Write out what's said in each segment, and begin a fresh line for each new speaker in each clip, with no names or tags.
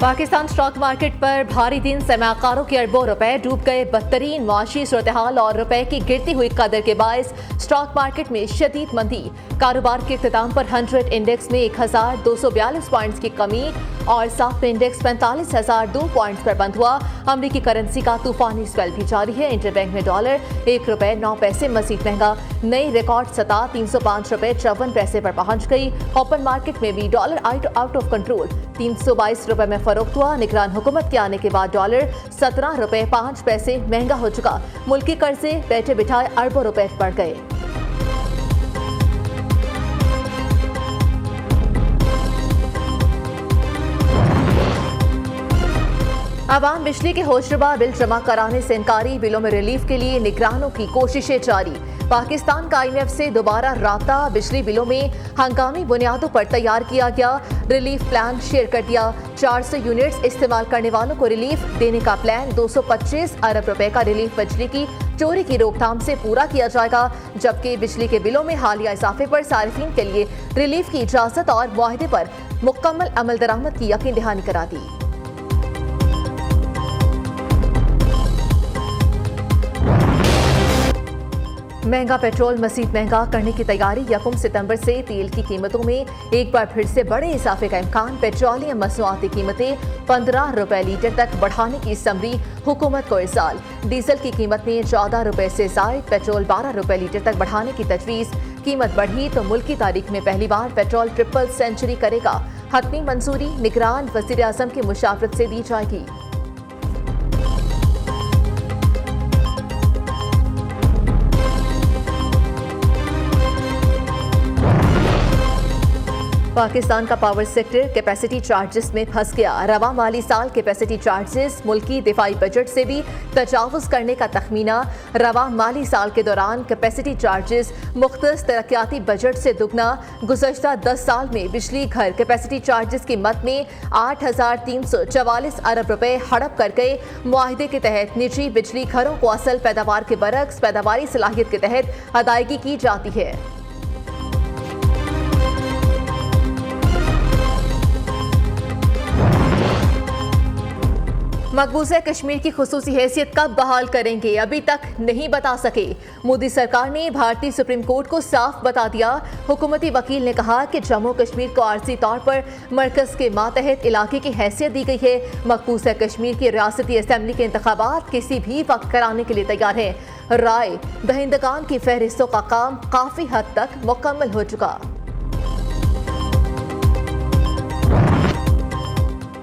Pakistan stock market पर भारी दिन सरमाकारों के अरबों रुपए डूब गए। बदतरीन मुआशी सूरत-ए-हाल और रुपए की गिरती हुई कदर के बायस स्टॉक मार्केट में शदीद मंदी। कारोबार के इख्तिताम पर 100 इंडेक्स में 1242 पॉइंट्स की कमी और साफ इंडेक्स 45,002 पॉइंट्स पर बंद हुआ। अमरीकी करेंसी का तूफानी स्वेल भी जारी है। इंटरबैंक में डॉलर ₹1.09 मजीद महंगा, नई रिकॉर्ड सतह ₹305.54 पर पहुंच गई। ओपन मार्केट में भी डॉलर आउट ऑफ कंट्रोल ₹322 में फरोख्त हुआ। निगरान हुकूमत के आने के बाद डॉलर ₹17.05 महंगा हो चुका। मुल्की कर्जे बैठे बिठाए अरबों रुपए बढ़ गए। अवाम बिजली के होशरुबा बिल जमा कराने से इनकारी, बिलों में रिलीफ के लिए निगरानों की कोशिशें जारी। पाकिस्तान का IMF से दोबारा राब्ता, बिजली बिलों में हंगामी बुनियादों पर तैयार किया गया रिलीफ प्लान शेयर कर दिया। 400 यूनिट्स इस्तेमाल करने वालों को रिलीफ देने का प्लान। 225 अरब रुपए का रिलीफ बिजली की चोरी की रोकथाम से पूरा किया जाएगा, जबकि बिजली के बिलों में हालिया इजाफे पर सार्फिन के लिए रिलीफ की इजाजत और मुआहदे पर मुकम्मल अमल दरामद की यकीन दहानी करा दी। महंगा पेट्रोल मजीद महंगा करने की तैयारी। 1 सितंबर से तेल की कीमतों में एक बार फिर से बड़े इजाफे का इम्कान। पेट्रोलियम मसनूआती कीमतें ₹15 लीटर तक बढ़ाने की समरी हुकूमत को इरसाल। डीजल की कीमत में ₹14 से जायद, पेट्रोल ₹12 लीटर तक बढ़ाने की तजवीज़। कीमत बढ़ी तो मुल्क की तारीख में पहली बार पेट्रोल ट्रिपल सेंचुरी करेगा। हतमी मंजूरी निगरान वज़ीर आज़म की मुशावरत से दी जाएगी। पाकिस्तान का पावर सेक्टर कैपेसिटी चार्जेस में फंस गया। रवा माली साल कैपेसिटी चार्जेस मुल्की दिफाई बजट से भी तजावुज करने का तखमीना। रवा माली साल के दौरान कैपेसिटी चार्जेस मुख्तलिफ तरक्याती बजट से दुगना। गुज़श्ता 10 साल में बिजली घर कैपेसिटी चार्जेस की मद में 8,344 अरब रुपए हड़प कर गए। मुआहदे के तहत निजी बिजली घरों को असल पैदावार के बरक्स पैदावारी सलाहियत के तहत अदायगी की जाती है। मकबूजा कश्मीर की खुसूसी हैसियत कब बहाल करेंगे, अभी तक नहीं बता सके। मोदी सरकार ने भारतीय सुप्रीम कोर्ट को साफ बता दिया। हुकूमती वकील ने कहा कि जम्मू कश्मीर को आर्जी तौर पर मरकज के मातहत इलाके की हैसियत दी गई है। मकबूजा कश्मीर की रियासती असम्बली के इंतखाबात किसी भी वक्त कराने के लिए तैयार है। राय दहिंदगान की फहरिस्तों का काम काफी हद तक मुकम्मल हो चुका।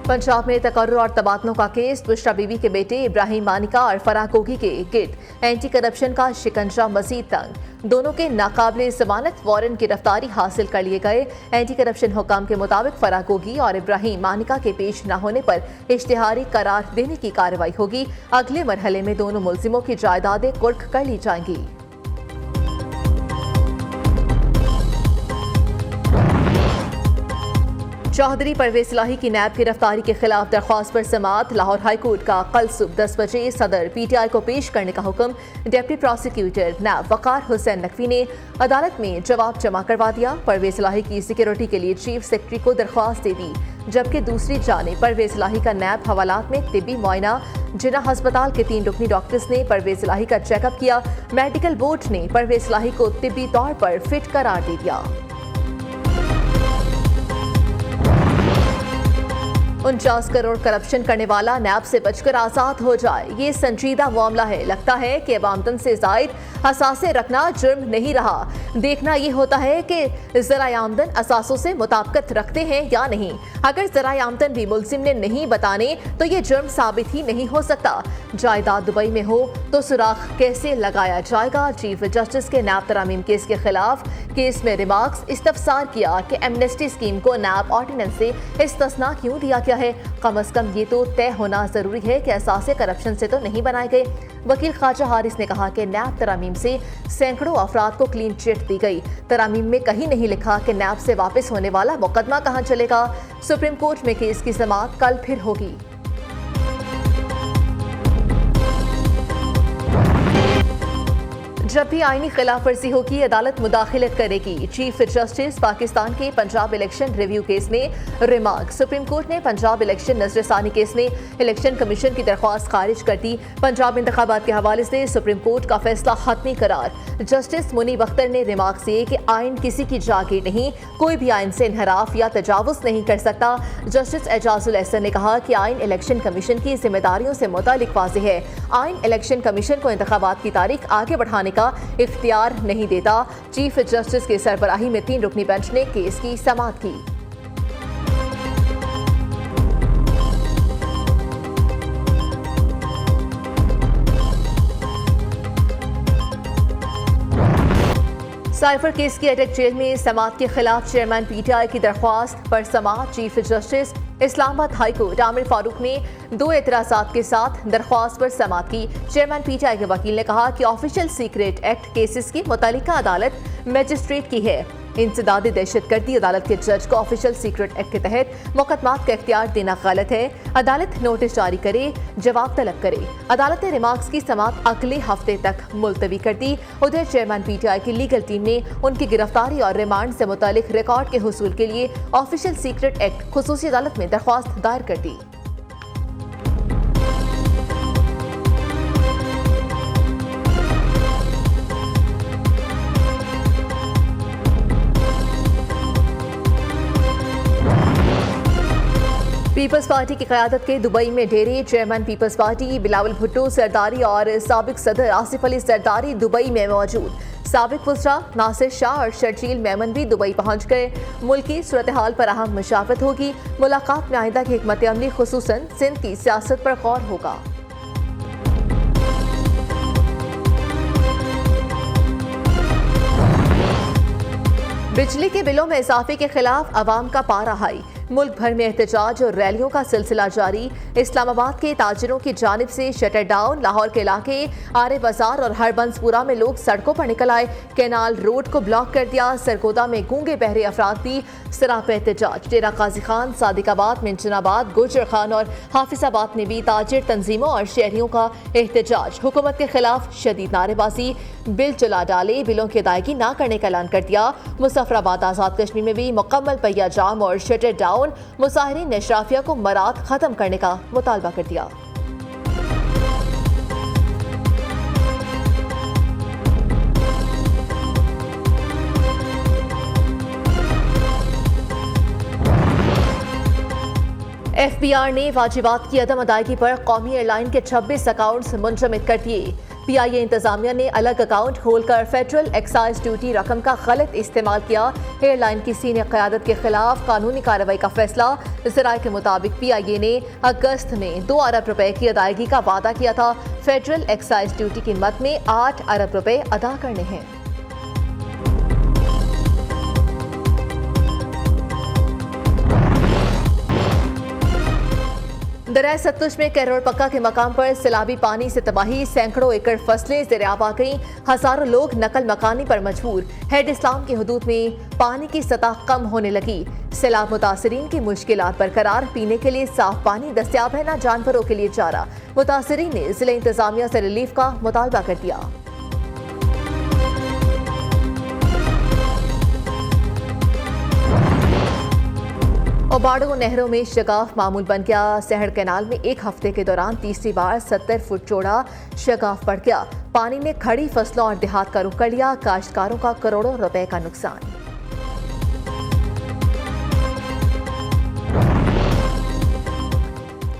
पंजाब में तकर्रुर और तबादलों का केस। बुशरा बीबी के बेटे इब्राहिम मानिका और फराह कोगी के गिर्द एंटी करप्शन का शिकंजा मजीद तंग। दोनों के नाकाबिले जमानत वारंट गिरफ्तारी हासिल कर लिए गए। एंटी करप्शन हुकाम के मुताबिक फराह कोगी और इब्राहिम मानिका के पेश न होने पर इश्तिहारी करार देने की कार्रवाई होगी। अगले मरहले में दोनों मुलजिमों की जायदादें कुर्क कर ली जाएंगी। चौधरी परवेज इलाही की नैब गिरफ्तारी के खिलाफ दरख्वास्त पर समाअत। लाहौर हाई कोर्ट का कल सुबह 10 बजे सदर PTI को पेश करने का हुक्म। डिप्टी प्रोसिक्यूटर नैब वकार हुसैन नकवी ने अदालत में जवाब जमा करवा दिया। परवेज इलाही की सिक्योरिटी के लिए चीफ सेक्रेटरी को दरख्वास्त दे दी, जबकि दूसरी जानिब परवेज इलाही का नैब हवालात में तिब्बी मुआयना। जिन्ना अस्पताल के 3 रुकनी डॉक्टर्स ने परवेज इलाही का चेकअप किया। मेडिकल बोर्ड ने परवेज इलाही को तिब्बी तौर पर फिट करार दे दिया। 49 करोड़ करप्शन करने वाला नैब से बचकर आजाद हो जाए, ये संजीदा मामला है। लगता है कि अब आमदन से जायद असासे रखना जुर्म नहीं रहा। देखना ये होता है कि ज़राए आमदन असासों से मुताबिकत रखते हैं या नहीं। अगर ज़राए आमदन भी मुलजिम ने नहीं बताने तो ये जुर्म साबित ही नहीं हो सकता। जायदाद दुबई में हो तो सुराख कैसे लगाया जाएगा। चीफ जस्टिस के नैब तरामीम केस के खिलाफ केस में रिमार्क्स इस्तफसार किया कि एमनेस्टी स्कीम को नैब ऑर्डिनेंस से इस्तिस्ना क्यों दिया गया है। कम अज कम ये तो तय होना जरूरी है कि असासे करप्शन से तो नहीं बनाए गए। वकील ख्वाजा हारिस ने कहा कि नैब तरामीम से सैकड़ों अफराद को क्लीन चिट दी गई। तरामीम में कहीं नहीं लिखा कि नैब से वापस होने वाला मुकदमा कहां चलेगा। सुप्रीम कोर्ट में केस की समाअत कल फिर होगी। जब भी आईनी खिलाफ वर्जी होगी अदालत मुदाखिलत करेगी। चीफ जस्टिस पाकिस्तान के पंजाब इलेक्शन रिव्यू केस में रिमार्क। सुप्रीम कोर्ट ने पंजाब इलेक्शन नजरसानी केस में इलेक्शन कमीशन की दरख्वास्त खारिज कर दी। पंजाब इंतखाबात के हवाले से सुप्रीम कोर्ट का फैसला हतमी करार। जस्टिस मुनीब अख्तर ने रिमार्क से कि आइन किसी की जागीर नहीं, कोई भी आइन से इनहराफ या तजावुज नहीं कर सकता। जस्टिस एजाजुल एहसन ने कहा कि आइन इलेक्शन कमीशन की जिम्मेदारियों से मुतालिक वाज़ेह है। आइन इलेक्शन कमीशन को इंतखाबात की तारीख आगे बढ़ाने का इख्तियार नहीं देता। चीफ जस्टिस की सरबराही में 3 रुकनी बेंच ने केस की समाअत की। साइफर केस की अटक जेल में समाअत के खिलाफ चेयरमैन पीटीआई की दरख्वास्त पर समाअत। Chief justice Islamabad high court Aamir Farooq ने 2 एतराज़ात के साथ दरख्वास्त पर समाअत की। चेयरमैन पीटीआई के वकील ने कहा कि ऑफिशियल सीक्रेट एक्ट केसेस की मुतल्लिका अदालत मजिस्ट्रेट की है। इंसदादी दहशतगर्दी अदालत के जज को ऑफिशियल सीक्रेट एक्ट के तहत मुकदमात का इख्तियार देना गलत है। अदालत नोटिस जारी करे, जवाब तलब करे। अदालत ने रिमार्क्स की समाअत अगले हफ्ते तक मुलतवी कर दी। उधर चेयरमैन पीटीआई की लीगल टीम ने उनकी गिरफ्तारी और रिमांड से मुतालिक रिकॉर्ड के हुसूल के लिए ऑफिशियल सीक्रेट एक्ट खुसूसी अदालत में दरख्वास्त दायर कर दी। पीपल्स पार्टी की क़यादत के दुबई में डेरे। Chairman peoples party Bilawal Bhutto Zardari और साबिक सदर आसिफ अली सरदारी दुबई में मौजूद। साबिक वज़रा नासिर शाह और शर्जील मेमन भी दुबई पहुंच गए। मुल्की सूरत हाल पर अहम मशावरत होगी। मुलाकात में आइंदा की हिकमत अमली खुसूसन सिंध की सियासत पर गौर होगा। बिजली के बिलों में इजाफे के खिलाफ अवाम का पारा हाई। मुल्क भर में एहतजाज और रैलियों का सिलसिला जारी। इस्लामाबाद के ताजिरों की जानिब से शटर डाउन। लाहौर के इलाके आरे बाजार और हरबंसपुरा में लोग सड़कों पर निकल आए। कैनाल रोड को ब्लॉक कर दिया। सरगोदा में गूंगे बहरे अफराद भी सरापे एहतजाज। डेरा गाजी खान, सादिकाबाद, मिंचनाबाद, गुजर खान और हाफिजाबाद में भी ताजिर तंजीमों और शहरियों का एहतजाज। हुकूमत के खिलाफ शदीद नारेबाजी। बिल चला डाले, बिलों की अदायगी न करने का ऐलान कर दिया। मुजफ्फराबाद, आज़ाद कश्मीर में भी मुकम्मल पहिया जाम और शटर डाउन। मुजाहिरीन ने अशराफिया को मराद खत्म करने का मुतालबा कर दिया। एफबीआर ने वाजिबात की अदम अदायगी पर कौमी एयरलाइन के 26 अकाउंट्स मुंजमद कर दिए। पीआईए इंतजामिया ने अलग अकाउंट खोलकर फेडरल एक्साइज ड्यूटी रकम का गलत इस्तेमाल किया। एयरलाइन की सीनियर क़यादत के खिलाफ कानूनी कार्रवाई का फैसला। ज़राए के मुताबिक पीआईए ने अगस्त में 2 अरब रुपए की अदायगी का वादा किया था। फेडरल एक्साइज ड्यूटी की मद में 8 अरब रुपए अदा करने हैं। दरिया सतलुज में कैरोल पक्का के मकाम पर सैलाबी पानी से तबाही। सैकड़ों एकड़ फसलें ज़ेर-ए-आब आ गईं। हजारों लोग नकल मकानी पर मजबूर। हेड इस्लाम की हदूद में पानी की सतह कम होने लगी। सैलाब मुतासरीन की मुश्किलात बरकरार। पीने के लिए साफ पानी दस्तियाब है, न जानवरों के लिए चारा। मुतासरीन ने जिला इंतजामिया से रिलीफ का मुतालबा कर दिया। ओबाडो नहरों में शगाफ मामूल बन गया। सहड़ कैनाल में एक हफ्ते के दौरान तीसरी बार 70 फुट चौड़ा शगाफ बढ़ गया। पानी ने खड़ी फसलों और देहात का रुख कर लिया। काश्तकारों का करोड़ों रुपए का नुकसान।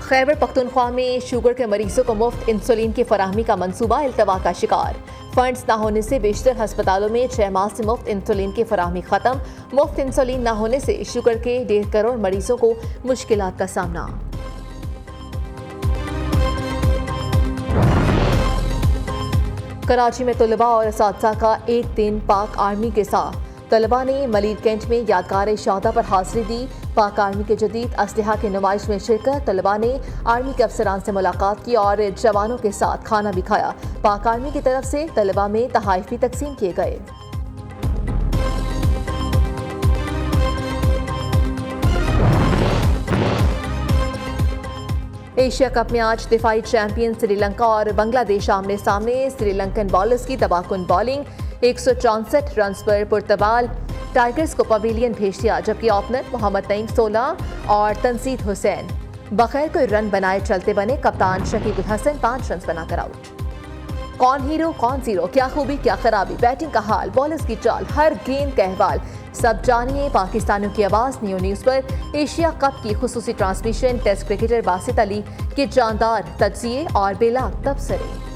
खैबर पख्तूनख्वा में शुगर के मरीजों को मुफ्त इंसुलिन की फराहमी का मंसूबा इल्तवा का शिकार। फंड्स न होने से बेशतर अस्पतालों में 6 माह से मुफ्त इंसुलिन की फराहमी खत्म। मुफ्त इंसुलिन न होने से शुगर के 1.5 करोड़ मरीजों को मुश्किलात का सामना। कराची में तलबा और असातिज़ा का एक दिन पाक आर्मी के साथ। तलबा ने मलीर कैंट में यादगार शहादा पर हाजिरी दी। पाक आर्मी के जदीद असलहा की नुमाइश में शिरकत। तलबा ने आर्मी के अफसरान से मुलाकात की और जवानों के साथ खाना भी खाया। पाक आर्मी की तरफ से तलबा में तहाइफ भी तकसीम किए गए। एशिया कप में आज दिफाई चैंपियन श्रीलंका और बांग्लादेश आमने सामने। श्रीलंकन बॉलर्स की तबाहकुन बॉलिंग, 164 रन पर पुर्तगाल टाइगर्स को पवेलियन भेज दिया, जबकि ओपनर मोहम्मद नईम 16 और तनजीद हुसैन बगैर कोई रन बनाए चलते बने। कप्तान शकीब उल हसन 5 रन बनाकर आउट। कौन हीरो कौन जीरो, क्या खूबी क्या खराबी, बैटिंग का हाल, बॉलर्स की चाल, हर गेंद का अहवाल, सब जानिए पाकिस्तानियों की आवाज नियो न्यूज पर। एशिया कप की खुसूसी transmission test cricketer Basit Ali के जानदार तज्जिए और बेलाग तबसरे।